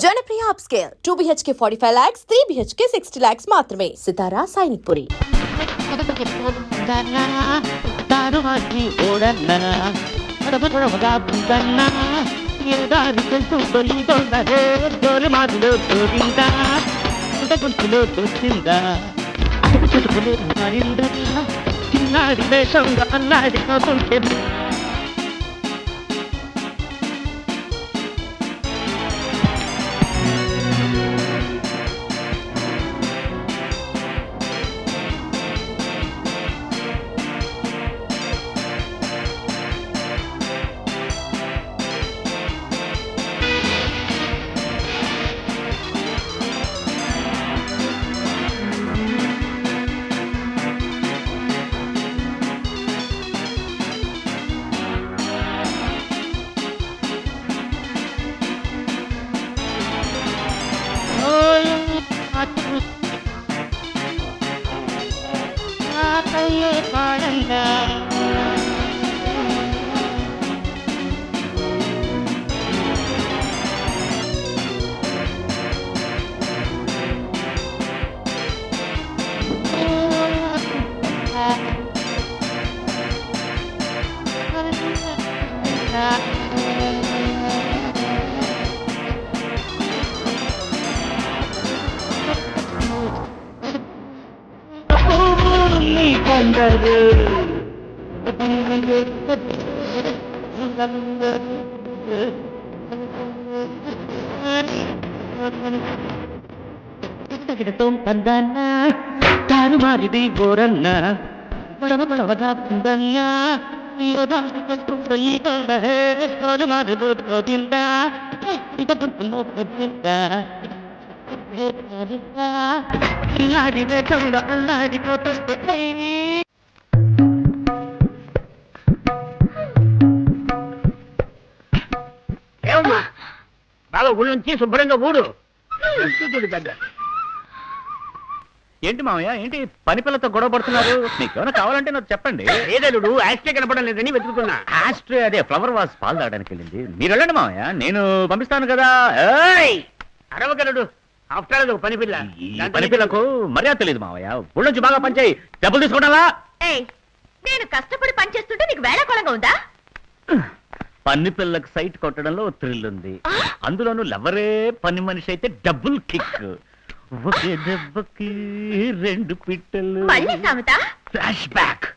Janapriya upscale 2 BHK 45 lakhs, 3 BHK 60 lakhs మాత్రమే. సితారా సైనిక్పురి. తారుమారిది బోరన్న బాగా గుళ్ళొంచి శుభ్రంగా ఊడు. ఏంటి మామయ్య, ఏంటి పని పిల్లతో గొడవ పడుతున్నారు? నీకేమైనా కావాలంటే నాకు చెప్పండి. ఏదలుడు ఆస్ట్రే కనపడం లేదని వెతుకుతున్నా. ఆస్ట్రే అదే ఫ్లవర్ వాస్ పాలు తాగడానికి వెళ్ళింది. మీరు వెళ్ళండి మామయ్య, నేను పంపిస్తాను కదా. అరవగలడు ఆఫ్టర్ పని పిల్ల. ఈ పని పిల్లకు మర్యాద తెలియదు మామయ్య. ఊళ్ళొంచి బాగా పనిచేయి, డబ్బులు తీసుకోవడాలా? నేను కష్టపడి పనిచేస్తుంటే నీకు వేళకోళంగా ఉందా? పని పిల్లకు సైట్ కొట్టడంలో థ్రిల్ ఉంది, అందులోనూ లవరే పని మనిషి అయితే డబుల్ కిక్. ఒకే దెబ్బకి 2 పిట్టలు. మళ్ళీ సామెత? Flash back.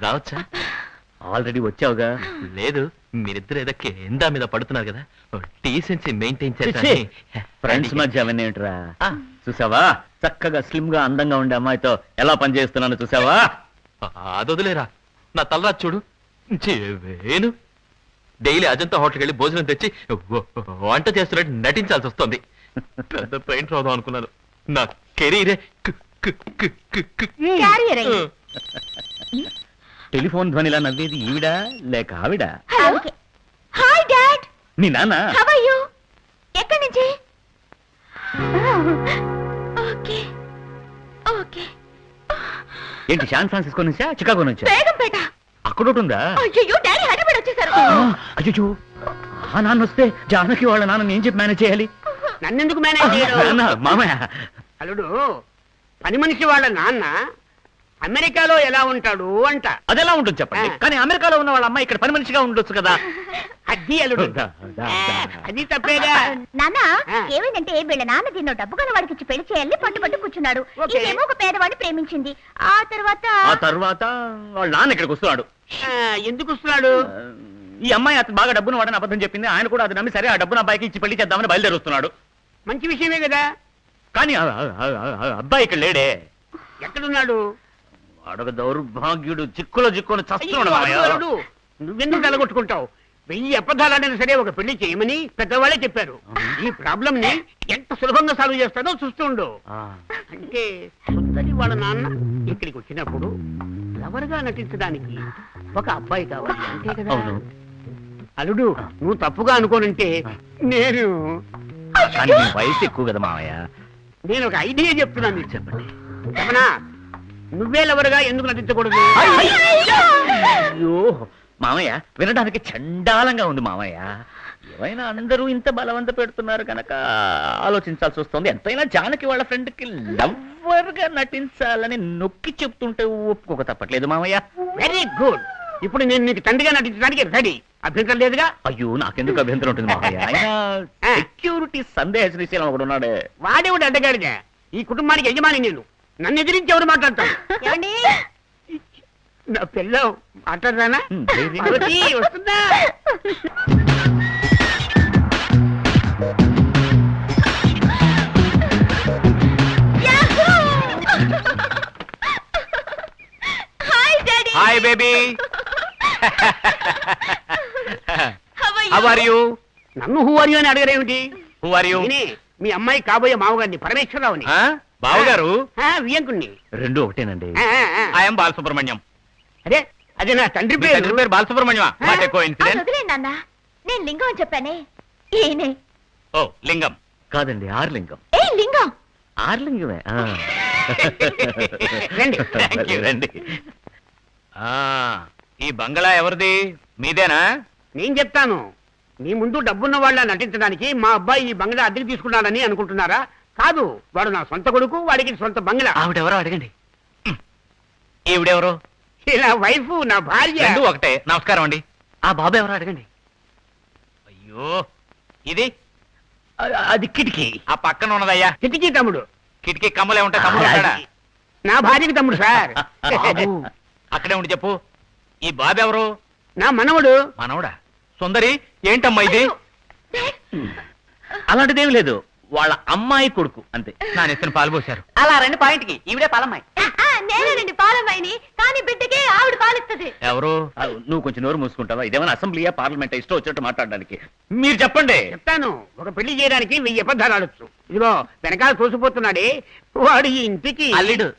రావచ్చా? ఆల్రెడీ వచ్చావుగా. లేదు, మీరిద్దరు ఏదో కేందా మీద పడుతున్నారు కదా, డీసెన్సీ మెయింటైన్ చేస్తా. ఫ్రెండ్స్ మధ్య అవన్నీ ఏంట్రా? చూసావా, చక్కగా స్లిమ్ గా అందంగా ఉండే అమ్మాయితో ఎలా పనిచేస్తున్నాను చూసావా? అదొదిలేరా, నా తలరా చూడు. వేణు డైలీ అజంతా హోటల్కి వెళ్ళి భోజనం తెచ్చి వంట చేస్తున్నట్టు నటించాల్సి వస్తుంది. పెద్ద పెయింట్ రాదాం అనుకున్నాను, నా కెరీరే టెలిఫోన్ ధ్వనిలా నవ్వేది ఈవిడా లేక ఆవిడ? Hi dad. నీ నాన్న? How are you? ఎక్కడి నుంచి? Okay okay. ఏంటి శాన్ ఫ్రాన్సిస్కో నుంచా, చికాగో నుంచా? బేగంపేట. అక్కడ ఉంటుందా? అయ్యో డాడీ హైదరాబాద్ వచ్చేసారు. అయ్యో, ఆ నాన్న వస్తే జానకి వాళ్ళ నాన్న ఏం చెప్పి మేనేజ్ చేయాలి? నన్నెందుకు మేనేజ్ చేయరు? నాన్న, మామయ్య. అల్లుడు, పని మనిషి వాళ్ళ నాన్న అమెరికాలో ఎలా ఉంటాడు అంట. అదెలా ఉంటుంది చెప్పండి, కానీ అమెరికాలో ఉన్న వాళ్ళ అమ్మాయి ఇక్కడ పని మనిషిగా ఉండొచ్చు కదా. అది అల్లుడు, అది తప్పేగా. నాన్న ఏమైందంటే వీళ్ళ నాన్న దీన్ని డబ్బు కొన్న వాడికి ఇచ్చి పెళ్లి చేయాలని పట్టు కూర్చున్నాడు. ఇదేమో ఒక పేదవాడిని ప్రేమించింది. ఆ తర్వాత వాళ్ళ నాన్న ఇక్కడికి వస్తున్నాడు. ఎందుకు వస్తున్నాడు? ఈ అమ్మాయి అతను బాగా డబ్బును వాడని అబద్ధం చెప్పింది. ఆయన కూడా అది నమ్మి సరే ఆ డబ్బును అబ్బాయికి ఇచ్చి పెళ్లి చేద్దామని బయలుదేరుస్తున్నాడు. మంచి విషయమే కదా. కానీ అబ్బాయి ఇక్కడ లేడే. ఎక్కడున్నాడు? వాడొక దౌర్భాగ్యుడు, చిక్కుని చస్తున్నాడు. అల్లుడు, నువ్వెందుకు తలగొట్టుకుంటావు? 1000 అబద్ధాలైనా సరే ఒక పెళ్లి చేయమని పెద్దవాళ్ళే చెప్పారు. ఈ ప్రాబ్లం ని ఎంత సులభంగా సాల్వ్ చేస్తాడో చూస్తుండు. అంటే సుందరి వాళ్ళ నాన్న ఇక్కడికి వచ్చినప్పుడు లవర్ గా నటించడానికి ఒక అబ్బాయి కావాలి అంతే కదా. అల్లుడు, నువ్వు తప్పుగా అనుకోనంటే నేను వయసు ఎక్కువ కదా మావయ్య. నేను ఒక ఐడియా చెప్తున్నాను, మీకు చెప్పండి. చెప్పనా? నువ్వే లవరుగా ఎందుకు నటించకూడదు? అయ్యో మామయ్య, వినడానికి చండాలంగా ఉంది మామయ్య. ఏమైనా అందరూ ఇంత బలవంత పెడుతున్నారు కనుక ఆలోచించాల్సి వస్తుంది. ఎంతైనా జానకి వాళ్ళ ఫ్రెండ్ కి లవ్వర్ గా నటించాలని నొక్కి చెప్తుంటే ఒప్పుకోక తప్పట్లేదు మామయ్య. Very good. ఇప్పుడు నేను నీకు తండ్రిగా నటించడానికి రెడీ. అభ్యంతరం లేదుగా? అయ్యో నాకెందుకు అభ్యంతరం ఉంటుంది మామయ్య. ఆయన సెక్యూరిటీ సందేహ శ్రీశైలం ఒకడు ఉన్నాడే. వాడేవాడు అడ్డగాడిగా. ఈ కుటుంబానికి యజమాని నేను. నన్ను ఎదిరించి ఎవరు మాట్లాడతాను? ఏమండి నా పిల్ల మాట్లాడరానా? ధైర్యం. పార్వతి, వస్తుందా? Hi daddy. Hi baby, how are you? నన్ను హూ ఆర్ యు అని అడగరేమిటి? Who are you? నేనే మీ అమ్మాయి కాబోయే మామగారిని, పరమేశ్వరరావుని. బావగారు? వియంకుణ్ణి. రెండు ఒకటేనండి. ఐఎమ్ బాలసుబ్రహ్మణ్యం. అదే అదే నా తండ్రి మీ తండ్రి పేరు. పేరు బాలసుబ్రహ్మణ్యం. వాట్ ఏ అది కోఇన్సిడెన్స్. వదిలేండి నాన్న. నేను లింగం అని చెప్పానే, ఈయనే. ఓ లింగం. కాదండి ఆర్లింగం. ఏ లింగం? ఆర్లింగమే. రండి. Thank you. రండి. ఈ బంగళా ఎవరిది? మీదేనా? నేను చెప్తాను. మీ ముందు డబ్బున్న వాళ్ళ నటించడానికి మా అబ్బాయి ఈ బంగ్లా అద్దెకి తీసుకున్నాడని అనుకుంటున్నారా? కాదు, వాడు నా సొంత కొడుకు, వాడికి సొంత బంగ్లా. ఆవిడెవరో అడగండి. ఈవిడెవరో? ఇలా వైఫ్ నా భార్య. రెండు ఒకటే. నమస్కారం అండి. ఆ బాబు ఎవరో అడగండి. అయ్యో, ఇది అది కిటికీ. ఆ పక్కన ఉన్నదయ్యా కిటికీ తమ్ముడు. కిటికీ కమ్మలే ఉంటాయి. తమ్ముడు ఉంటాడా? నా భార్యకి తమ్ముడు సార్. బాబు, అక్కడే ఉండి చెప్పు. ఈ బాబు ఎవరు? నా మనవడు. మనవడా? సుందరి, ఏంటమ్మా ఇది? అలాంటిదేమి లేదు, వాళ్ళ అమ్మాయి కొడుకు అంతే. నా నెత్తిన పాలు పోశారు. అలా రండి పాయింట్కి. ఈవిడే పాలమ్మాయి. నేనేనండి పాలమ్మాయిని, కానీ బిడ్డకి ఆవిడ పాలిస్తుంది. ఎవరు? నువ్వు కొంచెం నోరు మూసుకుంటావా? ఇదేమైనా అసెంబ్లీయా పార్లమెంట్? ఇష్టం వచ్చినట్టు మాట్లాడడానికి. మీరు చెప్పండి. చెప్తాను. ఒక పెళ్లి చేయడానికి 1000 అబద్ధాలు ఆడొచ్చు. ఇదిగో వెనకాల చూసిపోతున్నాడే, వాడు ఈ ఇంటికి అల్లుడు.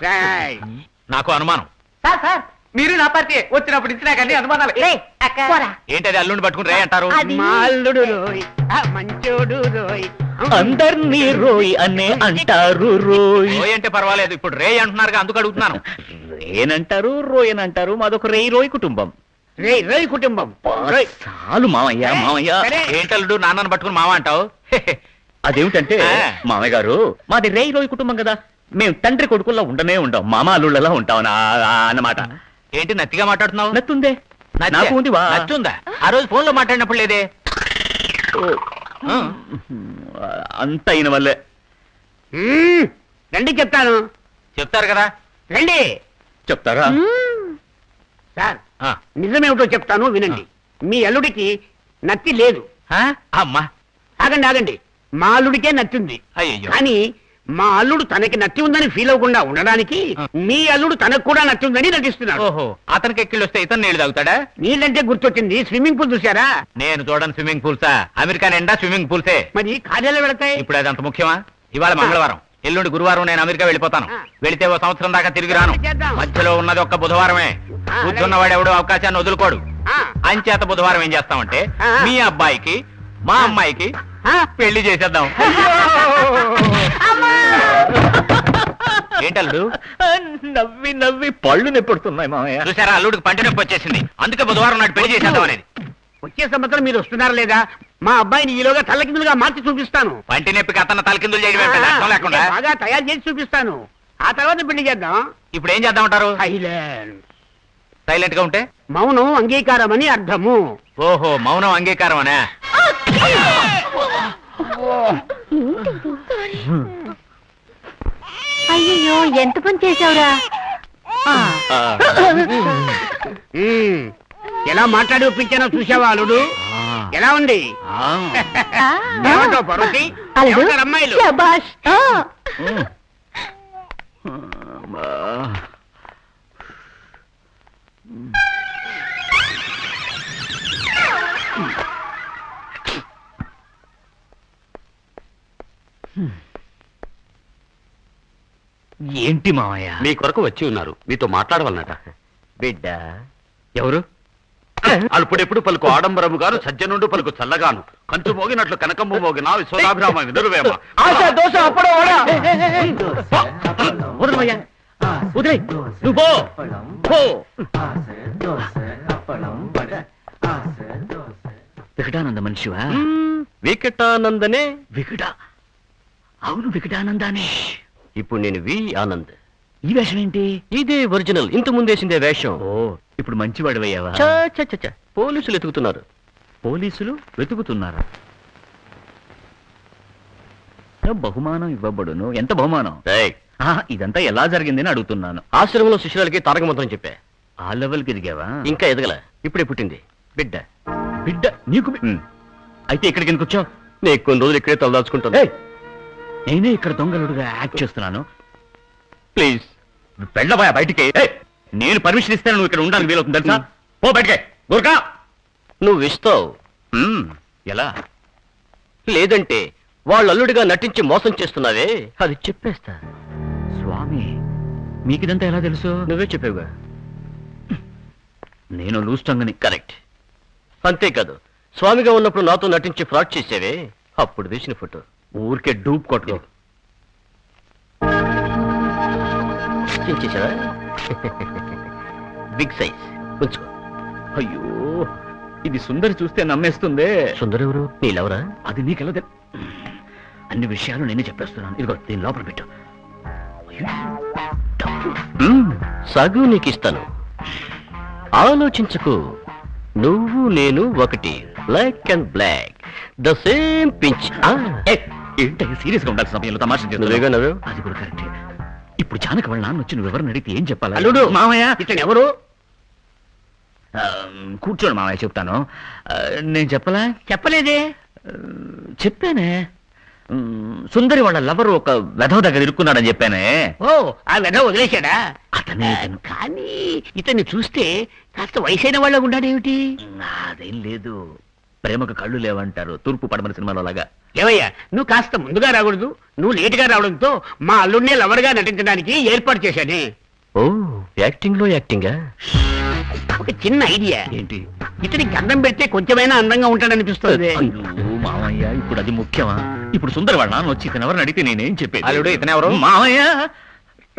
రాయ్. నాకు అనుమానం. సార్ సార్, మీరు నా పార్టీ వచ్చినప్పుడు ఇచ్చినా కానీ అనుమానాలు. పోరా. ఏంటది అల్లుడిని పట్టుకుని రే అంటారు? అది- మా అల్లుడు రోయ్, ఆ మంచోడు రోయ్. అందర్నీ రోయ్ అనే అంటారు. రోయ్ రోయ్ అంటే పర్వాలేదు, ఇప్పుడు రే అంటున్నారుగా, అందుకు అడుగుతున్నాను. రేనంటారు, రోయ్ అని అంటారు. మాదొక రేయ్ రోయ్ కుటుంబం. రేయ్ రేయ్ కుటుంబం. రోయ్. చాలు మామయ్య. మామయ్య సరే. ఏంటల్లుడు నాన్నను పట్టుకుని మామ అంటావు? అదేమిటంటే మామయ్య గారు, మాది రేయ్ రోయ్ కుటుంబం కదా. మేము తండ్రి కొడుకుల్లో ఉండనే ఉండం, మామ అల్లుళ్ళలా ఉంటాం అన్నమాట. ఏంటి నత్తిగా మాట్లాడుతున్నావు? నత్తుందే. నాకు ఉంది వా. నచ్చుందా? ఆ రోజు ఫోన్ లో మాట్లాడినప్పుడు లేదే. అంత అయిన వల్లే. రండి చెప్తాను. చెప్తారు కదా. రండి. చెప్తారా? సార్, ఆ. నిజమేమిటో చెప్తాను వినండి. మీ అల్లుడికి నత్తి లేదు. ఆ? అమ్మా. ఆగండి ఆగండి. మా అల్లుడికే నత్తుంది. అయ్యో. కానీ మా అల్లుడు తనకి నత్తి ఉందని ఫీల్ అవ్వకుండా ఉండడానికి మీ అల్లుడు తనకు కూడా నత్తి ఉందని నటిస్తున్నాడు. ఓహో, అతనికి ఎక్కిళ్ళు వస్తే ఇతను నీళ్లు తాగుతాడా? నీళ్ళంటే గుర్తొచ్చింది, స్విమ్మింగ్ పూల్ చూసారా? నేను చూడను స్విమ్మింగ్ పూల్సా. అమెరికా నిండా స్విమ్మింగ్ పూల్సే. మరి కార్యాలయం వెళతాయి. ఇప్పుడు అది అంత ముఖ్యమా? ఇవాళ మంగళవారం, ఎల్లుండి గురువారం నేను అమెరికా వెళ్ళిపోతాను. వెళితే ఓ సంవత్సరం దాకా తిరిగి రాను. మధ్యలో ఉన్నది ఒక్క బుధవారమే. బుద్ధున్నవాడు ఎవడో అవకాశాన్ని వదులుకోడు. అంచేత బుధవారం ఏం చేస్తామంటే మీ అబ్బాయికి మా అమ్మాయికి పెళ్లి చేసేద్దాం. ఏంటల్లుడు? నవ్వి నవ్వి పళ్ళు నెప్పుడుతున్నాయి మామయ్య. చూసారా, అల్లుడికి పంట నొప్పి వచ్చేసింది. అందుకే బుధవారం నాడు పెళ్లి చేసేద్దాం అనేది. వచ్చే సంవత్సరం మీరు వస్తున్నారా లేదా? మా అబ్బాయిని ఈలోగా తల్లకిందులుగా మార్చి చూపిస్తాను. పంటి నొప్పికి అతను తలకిందులు చేయడం ఏంటి? అర్థం లేకుండా. బాగా తయారు చేసి చూపిస్తాను. ఆ తర్వాత పెళ్లి చేద్దాం. ఇప్పుడు ఏం చేద్దామంటారు? సైలెంట్. సైలెంట్ గా ఉంటే? మౌనం అంగీకారం అని అర్థము. ఓహో, మౌనం అంగీకారం అనే. అయ్యో, ఎంత పని చేసావురా? ఎలా మాట్లాడి ఒప్పించానో చూసావా అల్లుడు? ఎలా ఉంది? ఏమంటావు పార్వతి? ఏమంటారు అమ్మాయిలు? శభాష్. ఏంటి మామయ్య? మీ కొరకు వచ్చి ఉన్నారు, మీతో మాట్లాడవాలన్నట. బిడ్డ ఎవరు? అల్పుడెప్పుడు పలుకు ఆడంబరము గాను, సజ్జనుండు పలుకు చల్లగాను, కంచు మోగినట్లు కనకంబు మోగిన విశ్వదాభిరామ వినురువేమ. వదలమయ్యా, వదిలే. నువ్వు పో, పో. వికటానంద మనిషివా? వికటానందనే. వికట అవును, వికటానందానే. ఇప్పుడు నేను వి ఆనంద్. ఈ వేషం ఏంటి? ఇదే ఒరిజినల్, ఇంత ముందేసిందే వేషం. ఓ, ఇప్పుడు మంచివాడివయ్యావా? చ, చ, చ, చ. పోలీసులు ఎతుకుతున్నారు. పోలీసులు వెతుకుతున్నారా? బహుమానం ఇవ్వబడును. ఎంత బహుమానం? రేయ్, ఇదంతా ఎలా జరిగిందని అడుగుతున్నాను. ఆశ్రమంలో శిష్యులకి తారక మంత్రం చెప్పా. ఆ లెవెల్కి ఎదిగావా? ఇంకా ఎదగల, ఇప్పుడే పుట్టింది బిడ్డ. బిడ్డ నీకు అయితే ఇక్కడికి ఎందుకు వచ్చావు? నీకు కొన్ని రోజులు ఇక్కడే తలదాచుకుంటాను. నేనే ఇక్కడ దొంగలుడుగా యాక్ట్ చేస్తున్నాను. ప్లీజ్ వెళ్ళబోయా బయటికి. నేను పర్మిషన్ ఇస్తాను, నువ్వు ఇక్కడ ఉండడానికి వీలవుతుంది తెలుసా? పో బయటికి. గురకా, నువ్వు ఇస్తావు. ఎలా? లేదంటే వాళ్ళు అల్లుడిగా నటించి మోసం చేస్తున్నావే, అది చెప్పేస్తా. స్వామి, మీకిదంతా ఎలా తెలుసు? నువ్వే చెప్పావుగా. నేను లూస్టంగని. కరెక్ట్. అంతేకాదు, స్వామిగా ఉన్నప్పుడు నాతో నటించి ఫ్రాడ్ చేసేవే, అప్పుడు వేసిన ఫోటో. ఊరికే డూప్ కొట్టుకో. చేసావా? బిగ్ సైజ్ ఉంచుకో. అయ్యో, ఇది సుందరి చూస్తే నమ్మేస్తుందే. సుందర ఎవరు? నీలెవరా? అది నీకెలా తెలు? అన్ని విషయాలు నేనే చెప్పేస్తున్నాను. ఇదిగో దీని లోపల పెట్టు. సగు నీకు ఇస్తాను. ఆలోచించకు. నువ్వు నేను ఒకటి, black and black, the same pinch. ఏంటి సీరియస్ గా ఉండాల్సిన సమయంలో తమాషా నువ్వేగా చేస్తున్నావు? నవ్వు. అది కూడా కరెక్ట్. ఇప్పుడు జానకి వాళ్ళ నాన్న వచ్చి నువ్వు ఎవరిని అడిగితే ఏం చెప్పాలి? అల్లుడు, మామయ్య. ఇతను ఎవరు? కూర్చోండి మామయ్య, చెప్తాను. నేను చెప్పలా? చెప్పలేదే. చెప్పానే. సుందరి వాళ్ళ లవర్ ఒక వెధవ దగ్గర ఇరుక్కున్నాడని చెప్పానే. ఓ, ఆ వెధ వదిలేశాడా? అతనే ఇతను. కానీ ఇతన్ని చూస్తే కాస్త వయసైన వాళ్ళ ఉన్నాడేమిటి? అదేం లేదు, ప్రేమకు కళ్ళు లేవంటారు, తూర్పు పడమర సినిమాలో లాగా. ఏమయ్యా, నువ్వు కాస్త ముందుగా రాకూడదు. నువ్వు లేటుగా రావడంతో మా అల్లుడినే లవర్గా నటించడానికి ఏర్పాటు చేశానే. ఓ, యాక్టింగ్ లో యాక్టింగా? ఒక చిన్న ఐడియా. ఏంటి? ఇతనికి గంధం పెడితే కొంచెమైనా అందంగా ఉంటాడనిపిస్తుంది. అయ్యో మామయ్య, ఇప్పుడు అది ముఖ్యమా? ఇప్పుడు సుందరి వాళ్ళ నాన్న వచ్చి ఇతను ఎవరిని అడిగితే నేనేం చెప్పేది? అల్లుడు, ఇతను ఎవరు? మామయ్య.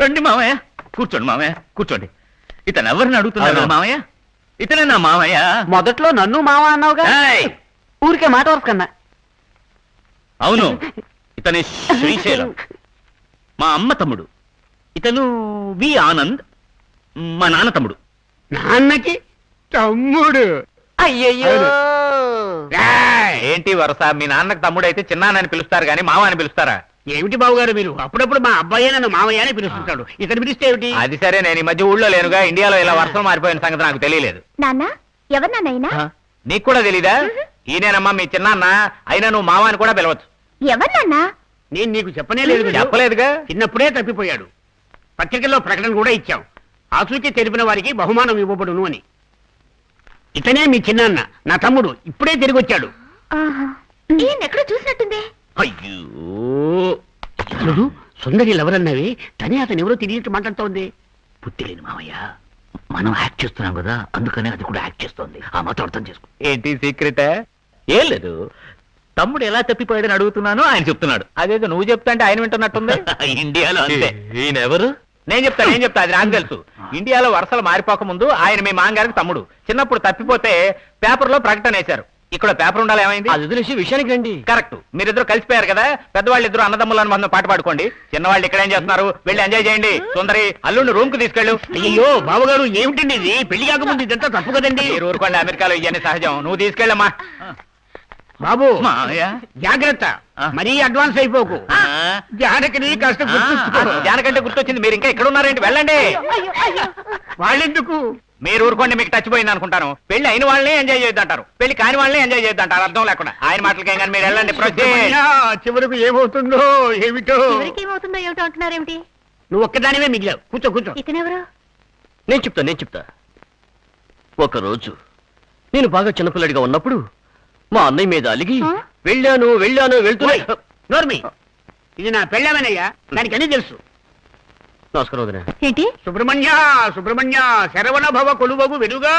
రండి మామయ్య, కూర్చోండి మామయ్య, కూర్చోండి. ఇతను ఎవరిని అడుగుతున్నాడు మామయ్య? ఇతనే నా మామయ్య. మొదట్లో నన్ను మామ అన్నావుగా, ఏయ్! ఊరికే మాట వరకన్నా. అవును, ఇతని శ్రీశైలం, మా అమ్మ తమ్ముడు. ఇతను వి ఆనంద్, మా నాన్న తమ్ముడు. నాన్నకి తమ్ముడు. అయ్యయ్యో, ఏయ్! ఏంటి వరస? మీ నాన్నకు తమ్ముడు అయితే చిన్నాన్నని పిలుస్తారు గాని మామ అని పిలుస్తారా? ఏమిటి బాబుగారు మీరు? అప్పుడప్పుడు మా అబ్బాయి నన్ను మామయ్య అని పిలుస్తుంటాడు. ఇతను పిలిస్తే ఏమిటి? అది సరే, నేను ఈ మధ్య ఊళ్ళో లేనుగా, ఇండియాలో ఇలా వర్షం మారిపోయిన సంగతి నాకు తెలియలేదు. నాన్న, ఎవరు నాన్నైనా? నీకు కూడా తెలీదా? ఈయనేనమ్మా మీ చిన్నాన్న. అయినా నువ్వు మామ అని కూడా పిలవచ్చు. ఎవరు నాన్న? నేను నీకు చెప్పనే లేదు కదా. చెప్పలేదుగా. చిన్నప్పుడే తప్పిపోయాడు. పత్రికల్లో ప్రకటన కూడా ఇచ్చాం. ఆచూకీ తెలిపిన వారికి బహుమానం ఇవ్వబడును అని. ఇతనే మీ చిన్నాన్న, నా తమ్ముడు. ఇప్పుడే తిరిగి వచ్చాడు. ఈయన ఎక్కడో చూసినట్టుంది. అయ్యో, అల్లుడు, సుందరి లవరన్నవి తనే అతను ఎవరో తిరిగి మాట్లాడుతోంది. బుద్ధి లేని మామయ్య, మనం యాక్ట్ చేస్తున్నాం కదా, అందుకనే అది కూడా యాక్ట్ చేస్తోంది. ఆ మాత్రం అర్థం చేసుకో. ఏంటి సీక్రెట్? ఏం లేదు, తమ్ముడు ఎలా తప్పిపోయాడని అడుగుతున్నాను, ఆయన చెప్తున్నాడు. అదేదో నువ్వు చెప్తాంటే ఆయన వింటున్నట్టుంది. ఇండియాలో అంతే. ఈయన ఎవరు? నేను చెప్తా, అది నాకు తెలుసు. ఇండియాలో వరుసలు మారిపోక ముందు ఆయన మీ మాంగారికి తమ్ముడు. చిన్నప్పుడు తప్పిపోతే పేపర్లో ప్రకటన వేశారు. ఇక్కడ పేపర్ ఉండాలి, ఏమైంది? అది వదిలేసి విషయానికి రండి. కరెక్ట్. మీరిద్దరు కలిసిపోయారు కదా, పెద్దవాళ్ళు ఇద్దరు అన్నదమ్ములను మనం పాట పాడుకోండి. చిన్నవాళ్ళు ఇక్కడ ఏం చేస్తున్నారు? వెళ్ళి ఎంజాయ్ చేయండి. సుందరి, అల్లుడిని రూమ్ కు తీసుకెళ్ళు. అయ్యో బాబుగారు, ఏమిటండి ఇది? పెళ్లి కాకముందు ఇదంతా తప్పు కదండి. మీరు ఊరుకోండి, అమెరికాలో ఇవన్నీ సహజం. నువ్వు తీసుకెళ్ళమ్మా. బాబు మామయ్య, జాగ్రత్త, మరీ అడ్వాన్స్ అయిపోకు. జానకిని కాస్త గుర్తుంచుకో. జానకంటే గుర్తొచ్చింది, మీరు ఇంకా ఇక్కడ ఉన్నారేంటి? వెళ్ళండి. వాళ్ళెందుకు? మీరు ఊరుకోండి, మీకు టచ్ పోయింది అనుకుంటాను. పెళ్లి అయిన వాళ్ళని ఎంజాయ్ చేయొద్దంటారు, పెళ్లి కాని వాళ్ళని ఎంజాయ్ చేయొద్దంటారు. అర్థం లేకుండా ఆయన మాటలకేం కానీ మీరు వెళ్ళండి. అయ్యా, చివరకు ఏమవుతుందో ఏమిటో. ఏమవుతుందో ఏమిటో అంటున్నారేమిటి? నువ్వు ఒక్కదానివే మిగిలావు. కూర్చో. ఇతనెవరు? నేను చెప్తా. ఒకరోజు నేను బాగా చిన్నపిల్లడిగా ఉన్నప్పుడు మా అన్నయ్య మీద అలిగి వెళ్ళాను వెళ్తున్నా. నోర్మి, ఇది నా పెళ్ళామేనయ్యా, దానికి అన్నీ తెలుసు. నమస్కారం వదినా. ఏంటి? సుబ్రహ్మణ్య శరవణ భవ కొలువగు వెలుగా.